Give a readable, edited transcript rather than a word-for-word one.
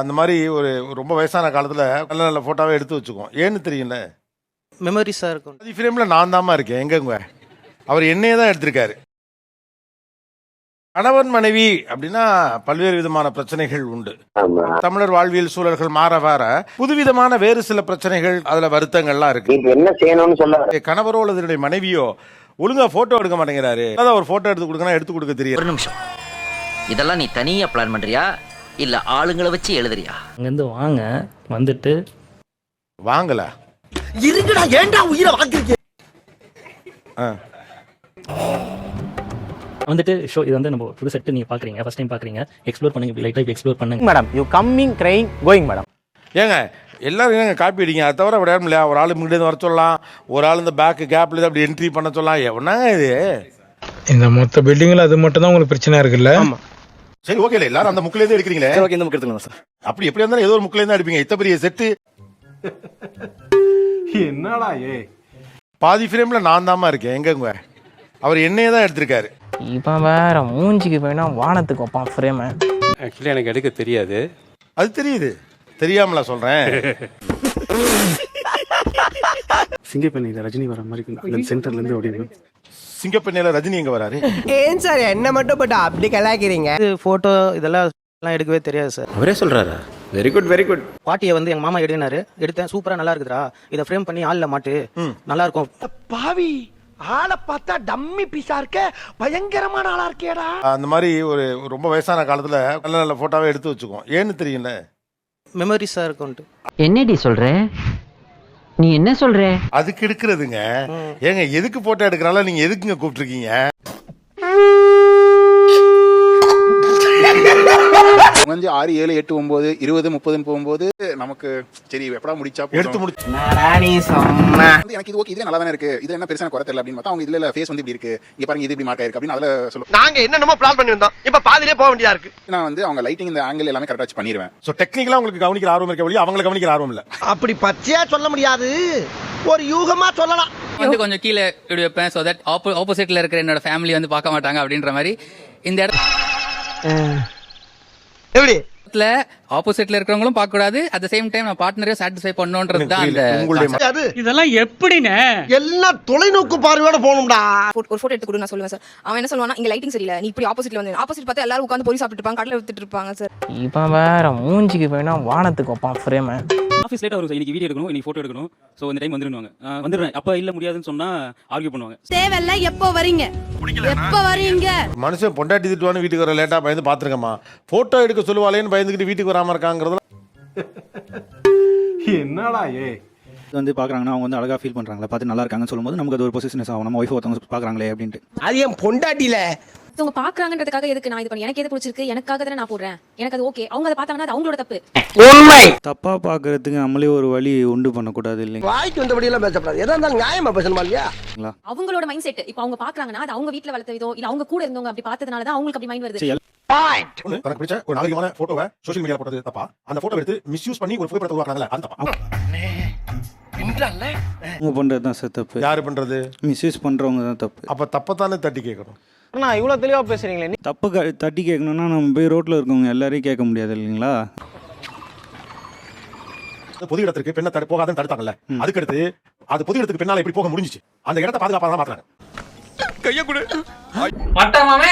அந்த மாதிரி ஒரு ரொம்ப வயசான காலத்துல நல்ல நல்ல போட்டோவை எடுத்து வச்சுக்குவோம். ஏன்னு தெரியல, மெமரிஸா இருக்கும். அது ஃப்ரேம்ல நான் தாமா இருக்கேன். எங்கங்க அவர் என்னையே தான் எடுத்திருக்காரு. கணவன் மனைவி அப்படின்னா பல்வேறு விதமான பிரச்சனைகள் உண்டு. தமிழர் வாழ்வியல் சூழல்கள் மாற மாற புதுவிதமான வேறு சில பிரச்சனைகள், அதுல வருத்தங்கள்லாம் இருக்கு. என்ன செய்யணும்னு சொல்ல கணவரோ அல்லது மனைவியோ ஒழுங்கா போட்டோ எடுக்க மாட்டேங்கிறாரு. அதான் ஒரு போட்டோ எடுத்து கொடுக்கணும், எடுத்து கொடுக்க தெரியும். ஒரு நிமிஷம், இதெல்லாம் நீ தனியா பிளான் பண்றியா இல்ல ஆளுங்களை வச்சு எழுதுறியா? அங்கிருந்து வாங்க, வந்துட்டு வாங்கல இருக்குடா, ஏன்டா உயிரை வாங்குறீங்க? வந்துட்டு ஷோ இது வந்து நம்ம புது செட்டு நீங்க பாக்குறீங்க, ஃபர்ஸ்ட் டைம் பாக்குறீங்க, எக்ஸ்ப்ளோர் பண்ணுங்க, இப்படி லைட்டா எக்ஸ்ப்ளோர் பண்ணுங்க madam. You coming crying going madam. ஏங்க எல்லாரும் ஏங்க காப்பி அடிங்க? அதை தவிர விட இல்லையா? ஒரு ஆள் முன்னாடி வர சொல்லலாம், ஒரு ஆள் இந்த பேக் கேப்ல அப்படி என்ட்ரி பண்ண சொல்லலாம். எவனாங்க இது? இந்த மொத்த பில்டிங்ல அது மட்டும் தான் உங்களுக்கு பிரச்சனை இருக்குல்ல? சரி, ஓகே, எல்லாரும் அந்த முக்கில இருந்து எடுக்கிறீங்களே. ஓகே, இந்த முக்கிய எடுத்துக்கலாம் சார். அப்படி எப்படி இருந்தாலும் ஏதோ ஒரு முக்கில இருந்து அடிப்பீங்க. இத்த பெரிய செட்டு என்னடா பாதி ஃப்ரேம்ல நான் தாமா இருக்கேன். எங்கங்க அவர் என்னையே தான் எடுத்திருக்காரு. இவன் வேற மூஞ்சிக்கு போயினா வானத்துக்கு வைப்பான் ஃப்ரேம். ஆக்சுவலி எனக்கு எடுக்க தெரியாது. அது தெரியுது, தெரியாமல சொல்றேன். சிங்கப்பெண்ணில ரஜினி வர மாதிரி சென்டர்ல இருந்து ஓடிடு. சிங்கப்பெண்ணில ரஜினி எங்க வராரு? ஏன் சார் என்ன மட்டும் பட் அப்படி கலாய்க்கிறீங்க? இது போட்டோ இதெல்லாம் எடுக்கவே தெரியாது சார். அவரே சொல்றாரா? Very good very good. பாட்டியை வந்து எங்க மாமா எடுனாரு, எடுத்தேன், சூப்பரா நல்லா இருக்குதுடா, இதை ஃப்ரேம் பண்ணி ஆள்ல மாட்டு, நல்லா இருக்கும். பாவி, ஆளை பார்த்தா டம்மி பீஸா இருக்க, பயங்கரமான ஆளா இருக்கேடா. அந்த மாதிரி ஒரு ரொம்ப வயசான காலத்துல நல்ல நல்ல போட்டோவை எடுத்து வச்சுக்குவோம். ஏன்னு தெரியல, மெமரிஸா இருக்கும். என்னடி சொல்ற? நீ என்ன சொல்ற? அதுக்கு எடுக்கிறதுங்க. ஏங்க எதுக்கு போட்டோ எடுக்கிறால, நீங்க எதுக்குங்க கூப்பிட்டுருக்கீங்க? வந்து 6, 7, 8, 9, 20, 30 போகும்போது நமக்கு சரி எப்படா முடிச்சா எடுத்து முடிச்சு எனக்கு இது ஓகே, இது நல்லா தானே இருக்கு, இது என்ன பெருசான குறை தெரியல அப்படின்னு பார்த்தா அவங்க இதுல ஃபேஸ் வந்து இப்படி இருக்கு, இங்க பாருங்க இது இப்படி மார்க் ஆயிருக்கு அப்படின்னு அதுல சொல்லுவாங்க. நாங்க என்னென்னமோ பிளான் பண்ணி வந்தோம், இப்ப பாதியிலே போக வேண்டியதா இருக்கு. நான் வந்து அவங்க லைட்டிங் இந்த ஆங்கிள் எல்லாமே கரெக்டா வச்சு பண்ணிடுவேன். சோ டெக்னிக்கலா உங்களுக்கு கவனிக்கிற ஆர்வம் இருக்க வழி, அவங்களை கவனிக்கிற ஆர்வம் இல்ல. அப்படி பச்சையா சொல்ல முடியாது, ஒரு யூகமா சொல்லலாம். வந்து கொஞ்சம் கீழே இப்படி வைப்பேன், சோ தட் ஆப்போசிட்ல இருக்கிற என்னோட ஃபேமிலி வந்து பார்க்க மாட்டாங்க அப்படின்ற மாதிரி. இந்த எப்படி இடத்துல ஆப்போசிட்ல இருக்கிறவங்களும் பார்க்க கூடாது, அட் தி சேம் டைம் நான் பார்ட்னரையும் சாட்டிஸ்ஃபை பண்ணணும்ன்றது தான் அந்த. இதெல்லாம் எப்படினே எல்லாம் தொலைநோக்கு பார்வையோட போகணும்டா. ஒரு போட்டோ எடுத்து கொடு நான் சொல்லுவேன் சார். அவன் என்ன சொல்லுவானா, இங்க லைட்டிங் சரியில்லை, நீ இப்படி ஆப்போசிட்ல வந்து ஆப்போசிட் பார்த்தா எல்லாரும் உட்கார்ந்து பொரி சாப்பிட்டு இருப்பாங்க, கடலை வித்துட்டு இருப்பாங்க சார். இவன் வேற மூஞ்சிக்கு போயினா வானத்துக்கு வைப்பான் ஃப்ரேம். ஆஃபீஸ் லேட்டா வரும் சார், இன்னைக்கு வீடியோ எடுக்கணும், இன்னைக்கு போட்டோ எடுக்கணும், சோ இந்த டைம் வந்துருவாங்க. வந்துடுறேன், அப்ப இல்ல முடியாதுன்னு சொன்னா ஆர்கியூ பண்ணுவாங்க. தேவையில்ல, எப்போ வரீங்க, எப்போ வரீங்க? மனுஷன் பொண்டாட்டி திட்டுவான்னு வீட்டுக்கு வர லேட்டா பயந்து பாத்துருக்கமா, போட்டோ எடுக்க சொல்லுவாளேன்னு பயந்துக்கிட்டு வீட்டுக்கு வராம இருக்காங்கிறதுல என்னடா வந்து பாக்குறாங்கன்னா அவங்க வந்து அழகா ஃபீல் பண்றாங்களா, பார்த்து நல்லா இருக்காங்கன்னு சொல்லும்போது நமக்கு அது ஒரு பொசிஷனஸ் ஆகும். நம்ம ஒய்ஃப் ஒருத்தவங்க பாக்குறாங்களே அப்படின்ட்டு. அது என் பொண்டாட்டில அவங்க பாக்குறாங்கன்றதுக்காக எதுக்கு நான் இது பண்ணி, எனக்கு எது பிடிச்சிருக்கு, எனக்காக தானே நான் போடுறேன், எனக்கு அது ஓகே. அவங்க அதை பார்த்தாங்கன்னா அது அவங்களோட தப்பு. உண்மை. தப்பா பாக்குறதுக்கு நம்மளே ஒரு வழி உண்டு பண்ணக்கூடாது இல்லைங்க. வாய்க்கு வந்தபடி எல்லாம் பேசக்கூடாது, எதா இருந்தாலும் நியாயமா பேசணுமா இல்லையா? அவங்களோட மைண்ட் செட். இப்போ அவங்க பாக்குறாங்கன்னா அது அவங்க வீட்ல வளர்த்த விதம், இல்ல அவங்க கூட இருந்தவங்க அப்படி பார்த்ததுனால தான் அவங்களுக்கு அப்படி மைண்ட் வருது. எனக்கு பிடிச்ச ஒரு நாகரிகமான போட்டோவை சோஷியல் மீடியால போட்டது தப்பா? அந்த போட்டோ எடுத்து மிஸ்யூஸ் பண்ணி ஒரு புகைப்படத்தை உருவாக்குறாங்கல்ல, அது தப்பா? அவங்க பண்றது தான் சார் தப்பு. யாரு பண்றது? மிஸ்யூஸ் பண்றவங்க தான் தப்பு. அப்ப தப்பத்தானே தட்டி கேட்கணும். நான் இவ்வளவு தெளிவா பேசுறீங்களே. தப்பு தட்டி கேட்கணும்னா நம்ம போய் ரோட்ல இருக்கவங்க எல்லாரையும் கேட்க முடியாது இல்லைங்களா? பொது இடத்துக்கு பெண்ணை போகாதன்னு தடுத்தாங்கல்ல, அதுக்கு அடுத்து அது பொது இடத்துக்கு பெண்ணால எப்படி போக முடிஞ்சிச்சு? அந்த இடத்தை பாதுகாப்பா தான் மாத்துறாங்க. கைய கொடு மாட்டாமாமே